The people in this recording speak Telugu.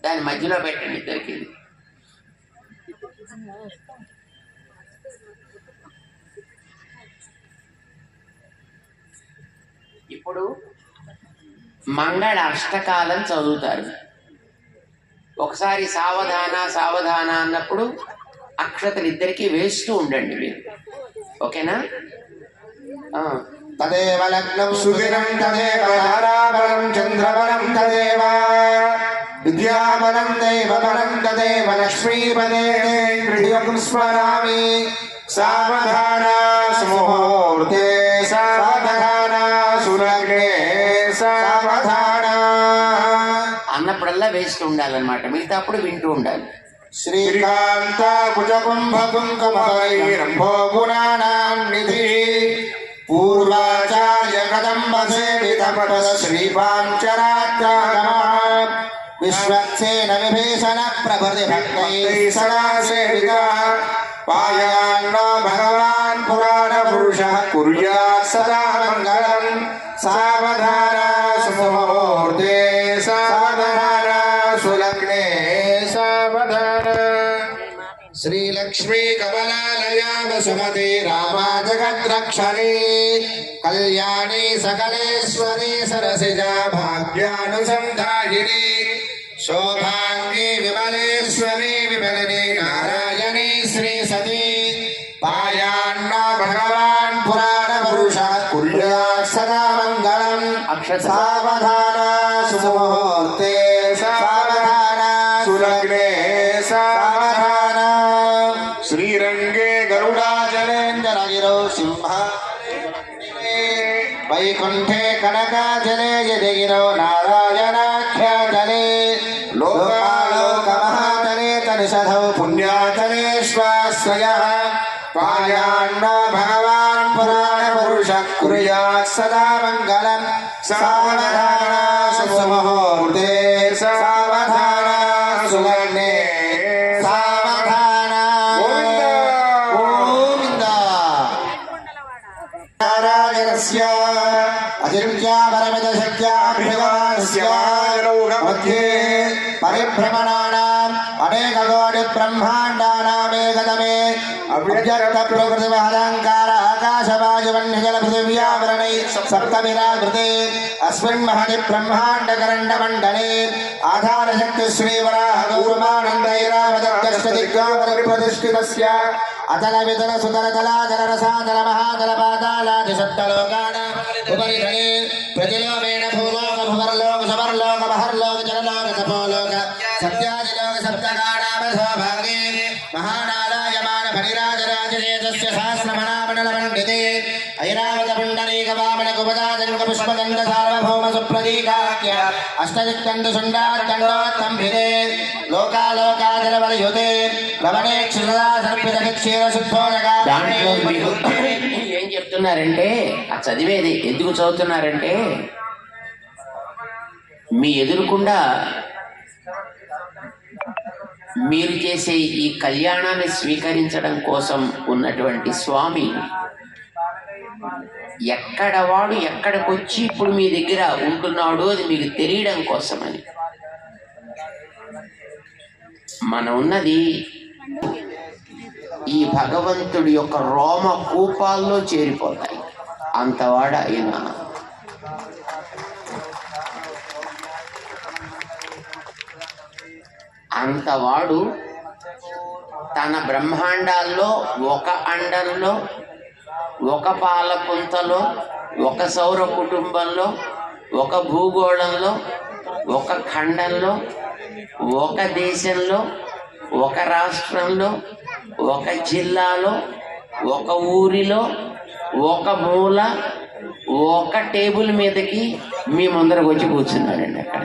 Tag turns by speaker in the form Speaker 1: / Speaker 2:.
Speaker 1: దాని మధ్యలో పెట్టండి ఇద్దరికి. ఇప్పుడు మంగళ అష్టకాలం చదువుతారు. ఒకసారి సావధాన సావధాన అన్నప్పుడు అక్షతలు ఇద్దరికి వేస్తూ ఉండండి మీరు. ఓకేనా?
Speaker 2: తదేవ లగ్నం సుదినం తదేవ తారాబలం చంద్రబలం తదేవ విద్యాబలం దైవబలం తదేవ లక్ష్మీపదే హృదయం స్మరామి. సావధాన సుముహూర్తే సావధాన సులగ్నే సావధాన
Speaker 1: అన్నప్పుడల్లా వేస్తూ ఉండాలన్నమాట. మిగతా అప్పుడు వింటూ ఉండాలి.
Speaker 2: శ్రీకాంత కుజకుంభకుంకమరంభో గుణానాం నిధి పూర్వాచార్య కదంబ సేవిత పద శ్రీపాంచరాత్రాగమ విశ్వక్సేన విభీషణ ప్రభృతి భక్తై సదా సేవిత పాయాన్నో భగవాన్ పురాణ పురుష కుర్యాత్ సదా మంగళం. సావధాన సుముహూర్తే సావధాన సులగ్నే సావధాన. శ్రీలక్ష్మీ కమలాలయా వసుమతి రామా జగద్రక్షణి కళ్యాణి సకలేశ్వరి సరసిజా భాగ్యానుసంధాయిని శోభాంగి విమలేశ్వరి విమలిని నారాయణి శ్రీ సతీ పాయాన్న భగవాన్ పురాణ పురుష కుర్యాత్ సదా మంగళం. సావధాన సుముహూర్తే సావధాన సులగ్నే సావధాన. శ్రీరంగే గరుడాచలేంద్రగిరో సింహ వైకుంఠే కనకాచలే యదిగిరో నారాయణాఖ్యాచలే లోకాలోకమహాతలే తనిషధౌ పుణ్యాచలేశ్వాశ్రయ పాయాన్న భగవాన్ పురాణ పురుష కుర్యాత్ సదా మంగళం. సావధాన సుముహూర్తే సావధాన సులగ్నే సావధాన. గోవింద నారాయణస్య అజిర్యాపరమిత శక్త్యాభిగమానస్య మధ్యే పరిభ్రమణానాం అనేకకోటి బ్రహ్మాండానామేకతమే అవ్యక్త ప్రకృతి మహదాంకార ఆకాశవాయువన్యజల పృథివ్యావరణై సప్తమిరావృతే అస్మిన్ మహతి బ్రహ్మాండకరండ మండలే ఆధారశక్తి శ్రీవరాహ గౌరమానందైరావదర్శదిగ్గాపరిప్రతిష్ఠితస్య అతల వితల సుతల తలాతల రసాతల మహాతల పాతాళాది సప్తలోకానాం ఉపరితలే ప్రతిలోమేణ భూలోక భువర్లోక సమర్లోక మహర్లోక జనలోక తపోలోక సత్యాదిలోక సప్తకానామథో భాగే మహానారాయమాన ఫణిరాజరాజరేతస్య సహస్రమణామండల మండితే ఐరావత పుండరీక వామన కుపదాజంక పుష్పదండ సార్వభౌమ సుప్రదీకాఖ్య అష్టదిక్కండ శుండార్దండోత్తంభిదే లోకాలోకాజలవలయుతే లవణేక్షుసదా సర్పిత క్షీర శుద్ధోదగా.
Speaker 1: దాంట్లో మీరు ఏం చెప్తున్నారంటే, ఆ చదివేది ఎందుకు చదువుతున్నారంటే, మీ ఎదురుకుండా మీరు చేసే ఈ కళ్యాణాన్ని స్వీకరించడం కోసం ఉన్నటువంటి స్వామి ఎక్కడ వాడు ఎక్కడికొచ్చి ఇప్పుడు మీ దగ్గర ఉంటున్నాడు అది మీకు తెలియడం కోసమని. మనం ఉన్నది ఈ భగవంతుడి యొక్క రోమ కూపాల్లో చేరిపోతాయి. అంతవాడు ఆయన. అంతవాడు తన బ్రహ్మాండాల్లో ఒక అండంలో ఒక పాలపుంతలో ఒక సౌర కుటుంబంలో ఒక భూగోళంలో ఒక ఖండంలో ఒక దేశంలో ఒక రాష్ట్రంలో ఒక జిల్లాలో ఒక ఊరిలో ఒక మూల ఒక టేబుల్ మీదకి మీ ముందరకు వచ్చి కూర్చున్నాడండి అక్కడ.